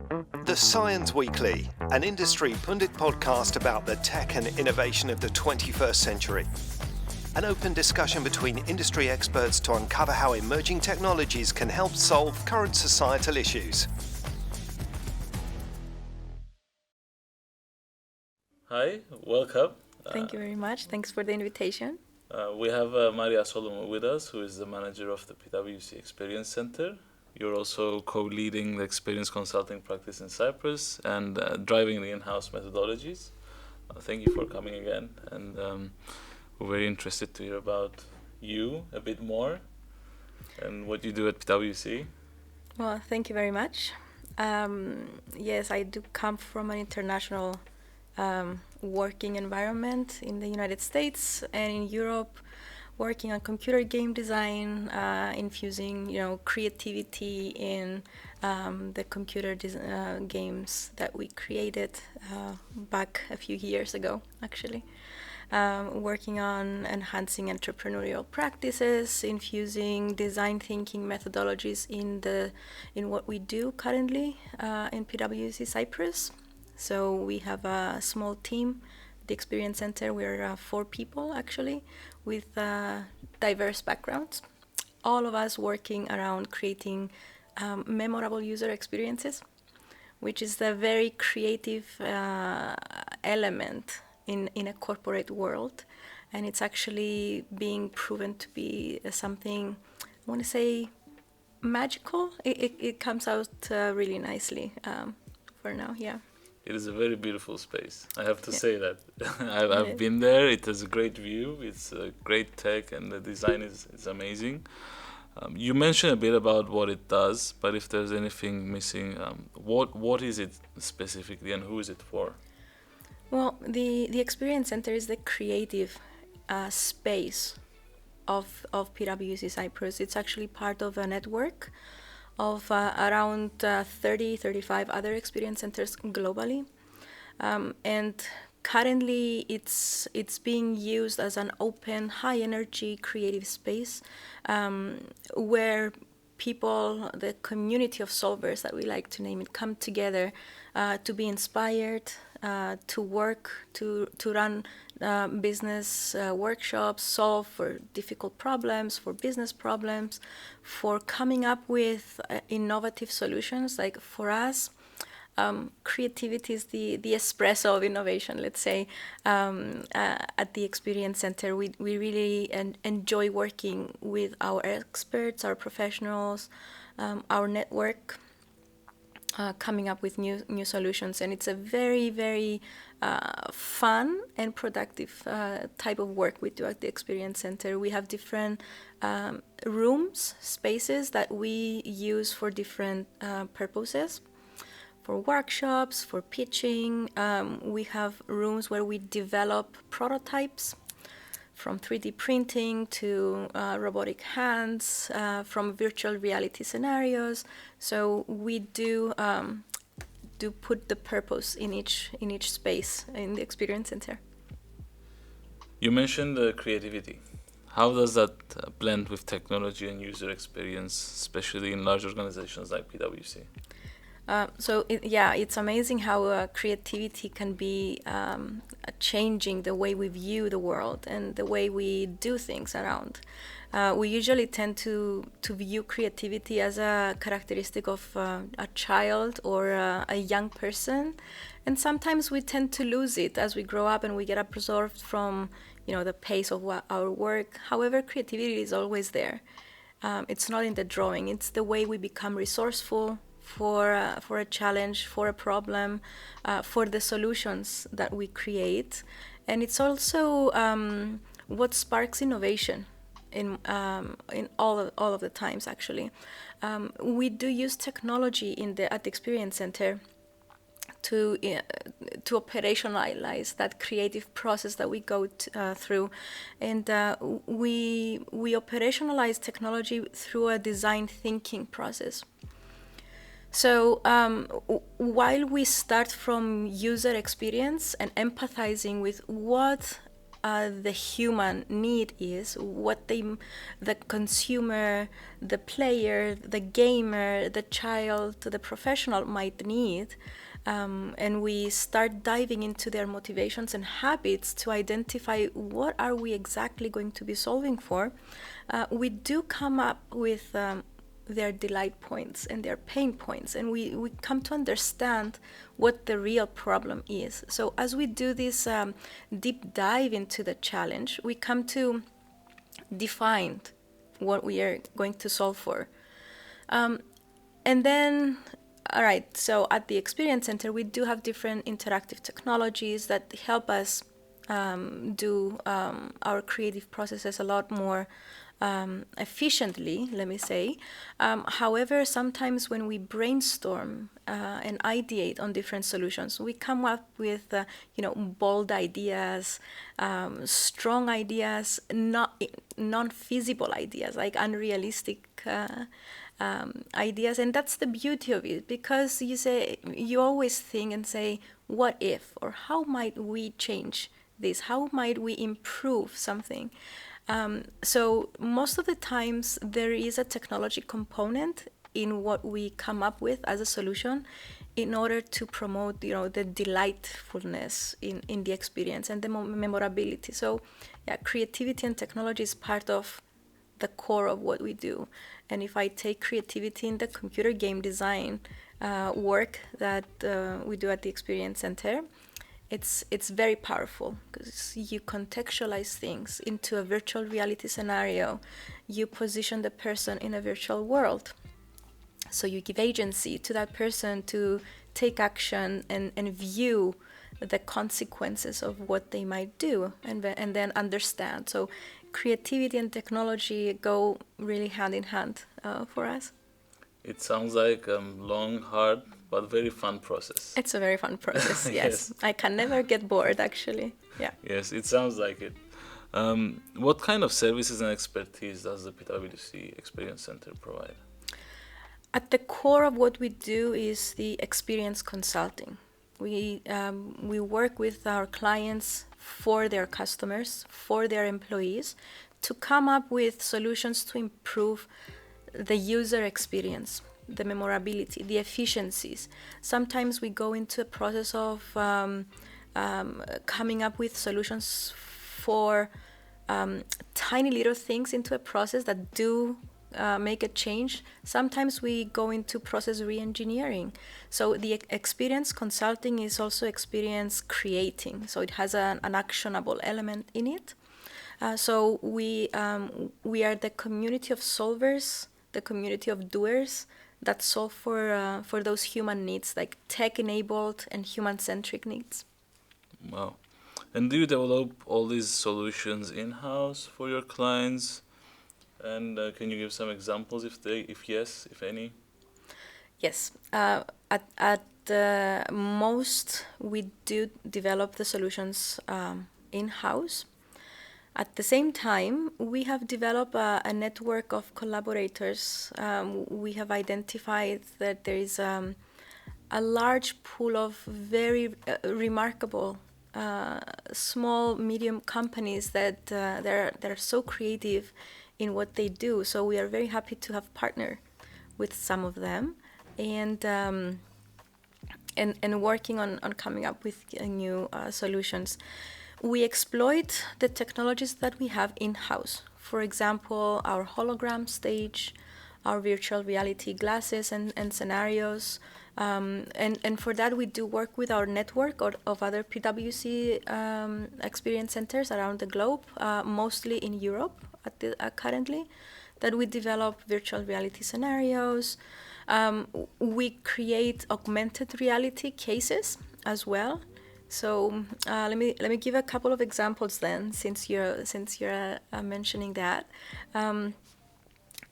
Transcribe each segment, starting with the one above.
The Science Weekly, an industry pundit podcast about the tech and innovation of the 21st century. An open discussion between industry experts to uncover how emerging technologies can help solve current societal issues. Hi, welcome. Thank you very much. Thanks for the invitation. We have Maria Solomon with us, who is the manager of the PwC Experience Center. You're also co-leading the experience consulting practice in Cyprus and driving the in-house methodologies. Thank you for coming again, and we're very interested to hear about you a bit more and what you do at PwC. Well, thank you very much. Yes, I do come from an international working environment in the United States and in Europe, working on computer game design, infusing creativity in the computer games that we created back a few years ago, actually. Working on enhancing entrepreneurial practices, infusing design thinking methodologies in what we do currently in PwC Cyprus. So we have a small team, the Experience Center. We're 4 people actually, with diverse backgrounds. All of us working around creating memorable user experiences, which is a very creative element in a corporate world. And it's actually being proven to be something, I want to say, magical. It comes out really nicely for now, yeah. It is a very beautiful space. I have to say that. I've been there. It has a great view. It's a great tech, and the design is amazing. You mentioned a bit about what it does, but if there's anything missing, what is it specifically, and who is it for? Well, the Experience Center is the creative space of PwC Cyprus. It's actually part of a network of around 35 other experience centers globally. And currently it's being used as an open, high-energy creative space where people, the community of solvers that we like to name it, come together to be inspired, to work, to run business workshops, solve for difficult problems, for business problems, for coming up with innovative solutions. Like for us, creativity is the espresso of innovation, let's say. At the Experience Center, we really enjoy working with our experts, our professionals, our network, coming up with new solutions. And it's a very, very fun and productive type of work we do at the Experience Center. We have different rooms, spaces that we use for different purposes. For workshops, for pitching. We have rooms where we develop prototypes, from 3D printing to robotic hands, from virtual reality scenarios. So we do put the purpose in each space in the Experience Center. You mentioned creativity. How does that blend with technology and user experience, especially in large organizations like PwC? It's amazing how creativity can be changing the way we view the world and the way we do things around. We usually tend to view creativity as a characteristic of a child or a young person, and sometimes we tend to lose it as we grow up and we get absorbed from the pace of our work. However, creativity is always there. It's not in the drawing. It's the way we become resourceful for a challenge, for a problem, for the solutions that we create. And it's also what sparks innovation in all of the times, actually. We do use technology at the Experience Center to operationalize that creative process that we go through. And we operationalize technology through a design thinking process. So while we start from user experience and empathizing with what the human need is, what the consumer, the player, the gamer, the child, the professional might need, and we start diving into their motivations and habits to identify what are we exactly going to be solving for, we do come up with their delight points and their pain points, and we come to understand what the real problem is. So as we do this deep dive into the challenge, we come to define what we are going to solve for. And then, all right, so at the Experience Center, we do have different interactive technologies that help us do our creative processes a lot more efficiently, let me say. However, sometimes when we brainstorm and ideate on different solutions, we come up with, bold ideas, strong ideas, non-feasible ideas, like unrealistic ideas. And that's the beauty of it, because you always think and say, what if, or how might we change this? How might we improve something? So most of the times there is a technology component in what we come up with as a solution in order to promote, the delightfulness in the experience and the memorability. So yeah, creativity and technology is part of the core of what we do. And if I take creativity in the computer game design work that we do at the Experience Center, it's very powerful, because you contextualize things into a virtual reality scenario. You position the person in a virtual world. So you give agency to that person to take action and view the consequences of what they might do, and then understand. So creativity and technology go really hand in hand for us. It sounds like a long, hard, but very fun process. It's a very fun process, yes. I can never get bored, actually. Yeah. Yes, it sounds like it. What kind of services and expertise does the PwC Experience Center provide? At the core of what we do is the experience consulting. We work with our clients for their customers, for their employees, to come up with solutions to improve the user experience, the memorability, the efficiencies. Sometimes we go into a process of coming up with solutions for tiny little things into a process that do make a change. Sometimes we go into process re-engineering. So the experience consulting is also experience creating. So it has an actionable element in it. So we are the community of solvers, the community of doers that solve for those human needs, like tech-enabled and human-centric needs. Wow. And do you develop all these solutions in-house for your clients? And can you give some examples, if yes, if any? Yes. At most, we do develop the solutions in-house. At the same time, we have developed a network of collaborators. We have identified that there is a large pool of very remarkable small, medium companies that they're so creative in what they do. So we are very happy to have partnered with some of them, and working on coming up with new solutions. We exploit the technologies that we have in-house. For example, our hologram stage, our virtual reality glasses and scenarios. And for that, we do work with our network of other PwC experience centers around the globe, mostly in Europe currently, that we develop virtual reality scenarios. We create augmented reality cases as well. So let me give a couple of examples then, since you're mentioning that.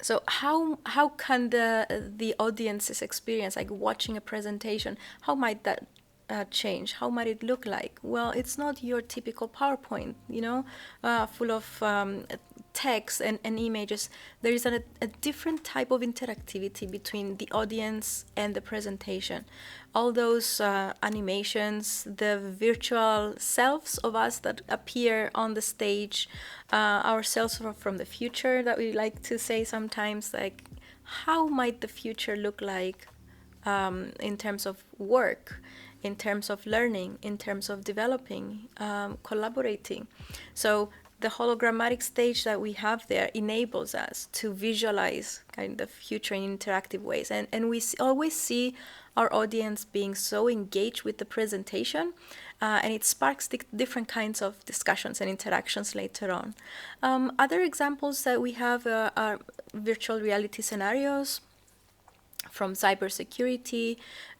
So how can the audience's experience, like watching a presentation, how might that change? How might it look like? Well, it's not your typical PowerPoint, full of text and images, there is a different type of interactivity between the audience and the presentation. All those animations, the virtual selves of us that appear on the stage, ourselves from the future that we like to say sometimes, like how might the future look like in terms of work, in terms of learning, in terms of developing, collaborating. So the hologrammatic stage that we have there enables us to visualize kind of the future in interactive ways. And we always see our audience being so engaged with the presentation, and it sparks different kinds of discussions and interactions later on. Other examples that we have are virtual reality scenarios, from cybersecurity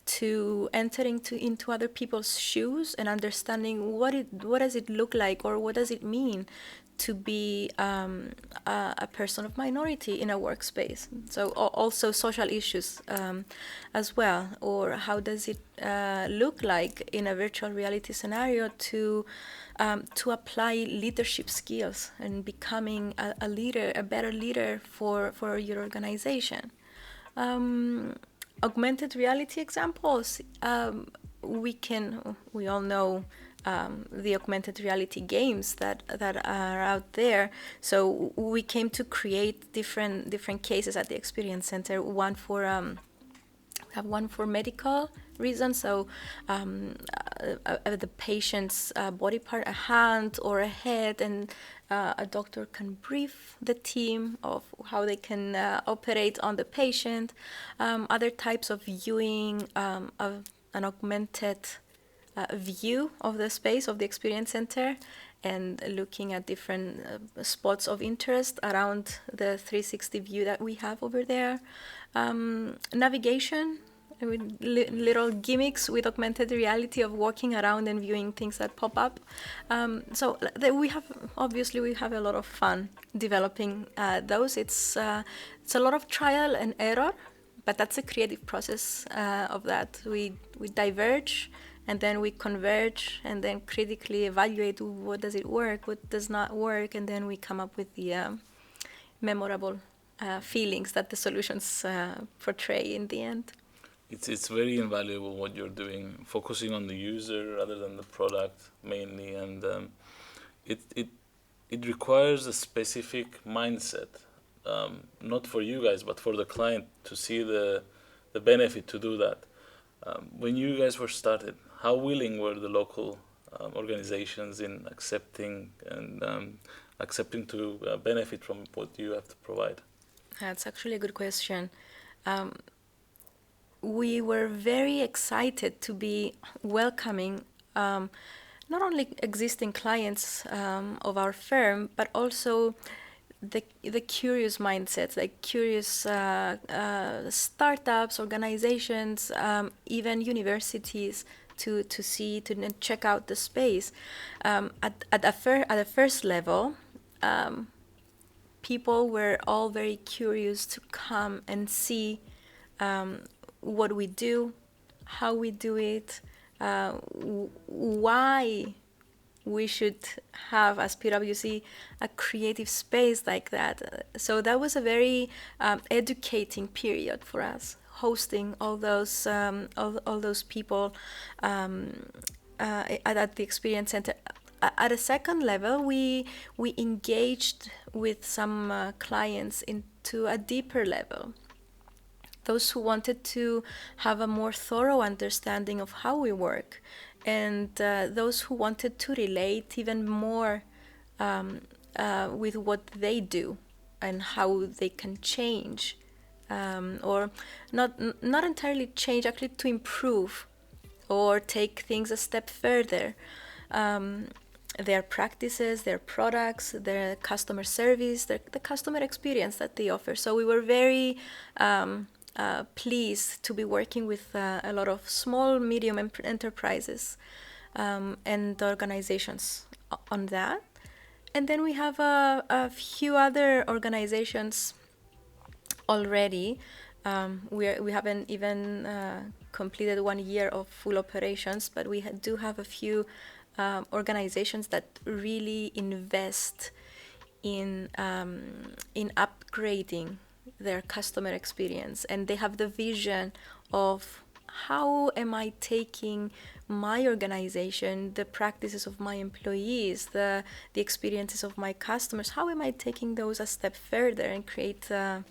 to entering into other people's shoes and understanding what does it look like, or what does it mean to be a person of minority in a workspace. So also social issues as well, or how does it look like in a virtual reality scenario to apply leadership skills and becoming a leader, a better leader for your organization. Augmented reality examples, we all know the augmented reality games that are out there. So we came to create different cases at the Experience Center. We have one for medical reasons, so the patient's body part, a hand or a head, and a doctor can brief the team of how they can operate on the patient. Other types of viewing, of an augmented view of the space of the Experience Center, and looking at different spots of interest around the 360 view that we have over there. Navigation, with little gimmicks with augmented reality of walking around and viewing things that pop up. So we have a lot of fun developing those. It's a lot of trial and error, but that's a creative process of that. We diverge, and then we converge, and then critically evaluate what does it work, what does not work, and then we come up with the memorable feelings that the solutions portray in the end. It's very invaluable what you're doing, focusing on the user rather than the product mainly, and it requires a specific mindset, not for you guys but for the client, to see the benefit to do that. When you guys were started, how willing were the local organizations in accepting to benefit from what you have to provide? That's actually a good question. We were very excited to be welcoming not only existing clients of our firm, but also the curious mindsets, like curious startups, organizations, even universities, to check out the space. At the first level, people were all very curious to come and see what we do, how we do it, why we should have, as PwC, a creative space like that. So that was a very educating period for us, hosting all those people at the Experience Center. At a second level, we engaged with some clients into a deeper level. Those who wanted to have a more thorough understanding of how we work, and those who wanted to relate even more with what they do and how they can change, or not entirely change, actually to improve or take things a step further. Their practices, their products, their customer service, the customer experience that they offer. So we were very pleased to be working with a lot of small, medium enterprises and organizations on that. And then we have a few other organizations already. We haven't even completed 1 year of full operations, but we do have a few organizations that really invest in upgrading their customer experience, and they have the vision of how am I taking my organization, the practices of my employees, the experiences of my customers, how am I taking those a step further and create a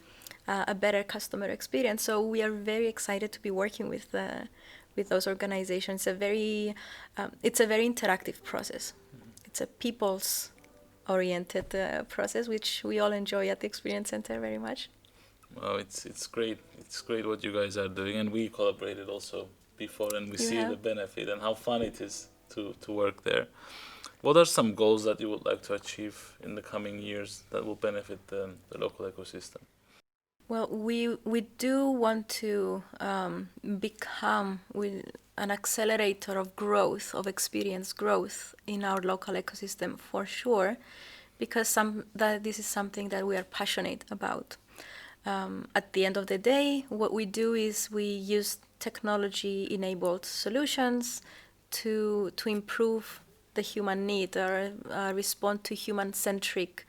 better customer experience. So we are very excited to be working with those organizations. It's a very interactive process. It's a people's oriented process, which we all enjoy at the Experience Center very much. Well, it's great. It's great what you guys are doing, and we collaborated also before, and we see the benefit and how fun it is to work there. What are some goals that you would like to achieve in the coming years that will benefit the local ecosystem? Well, we do want to become an accelerator of growth, of experience growth in our local ecosystem for sure, because that this is something that we are passionate about. At the end of the day, what we do is we use technology-enabled solutions to improve the human need or respond to human-centric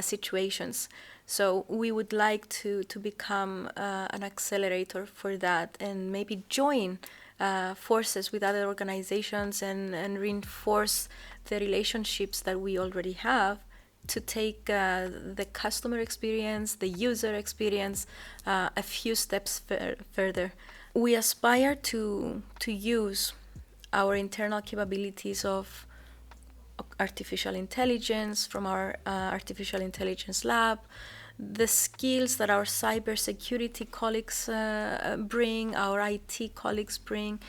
situations. So we would like to become an accelerator for that, and maybe join forces with other organizations and reinforce the relationships that we already have to take the customer experience, the user experience, a few steps further. We aspire to use our internal capabilities of artificial intelligence from our artificial intelligence lab, the skills that our cybersecurity colleagues bring, our IT colleagues bring,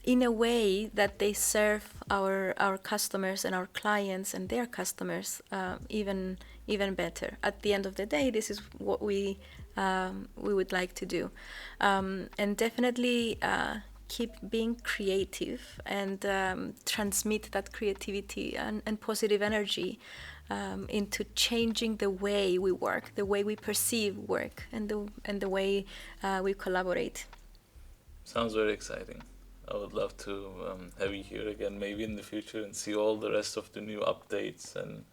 in a way that they serve our customers and our clients and their customers even better. At the end of the day, this is what we would like to do, and definitely keep being creative and transmit that creativity and positive energy into changing the way we work, the way we perceive work, and the way we collaborate. Sounds very exciting. I would love to have you here again, maybe in the future, and see all the rest of the new updates and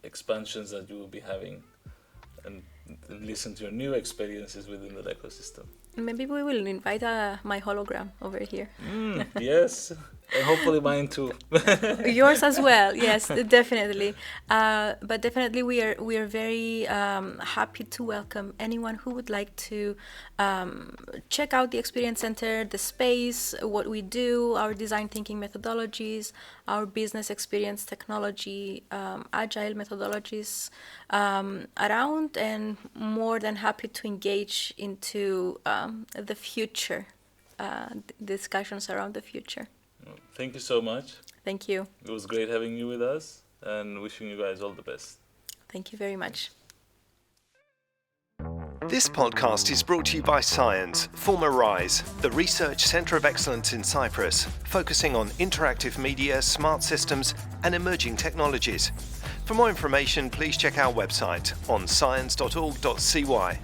expansions that you will be having, and listen to your new experiences within the ecosystem. Maybe we will invite my hologram over here. Yes, and hopefully mine too. Yours as well, yes, definitely. But definitely we are very happy to welcome anyone who would like to check out the Experience Center, the space, what we do, our design thinking methodologies, our business experience technology, agile methodologies around, and more than happy to engage into the future, discussions around the future. Thank you so much. Thank you. It was great having you with us, and wishing you guys all the best. Thank you very much. This podcast is brought to you by Science, former RISE, the Research Centre of Excellence in Cyprus, focusing on interactive media, smart systems, and emerging technologies. For more information, please check our website on science.org.cy.